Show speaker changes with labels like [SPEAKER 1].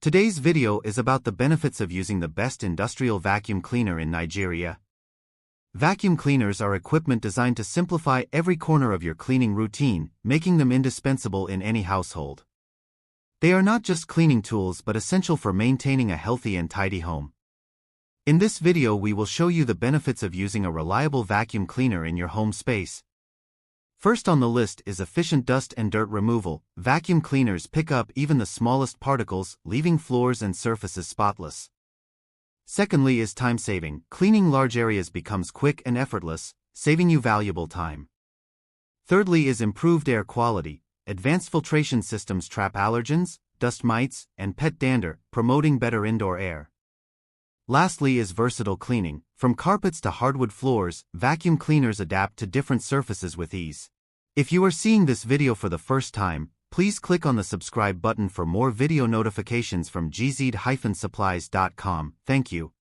[SPEAKER 1] Today's video is about the benefits of using the best industrial vacuum cleaner in Nigeria. Vacuum cleaners are equipment designed to simplify every corner of your cleaning routine, making them indispensable in any household. They are not just cleaning tools but essential for maintaining a healthy and tidy home. In this video we will show you the benefits of using a reliable vacuum cleaner in your home space. First on the list is efficient dust and dirt removal. Vacuum cleaners pick up even the smallest particles, leaving floors and surfaces spotless. Secondly is time saving. Cleaning large areas becomes quick and effortless, saving you valuable time. Thirdly is improved air quality. Advanced filtration systems trap allergens, dust mites, and pet dander, promoting better indoor air. Lastly is versatile cleaning. From carpets to hardwood floors, vacuum cleaners adapt to different surfaces with ease. If you are seeing this video for the first time, please click on the subscribe button for more video notifications from gz-supplies.com. Thank you.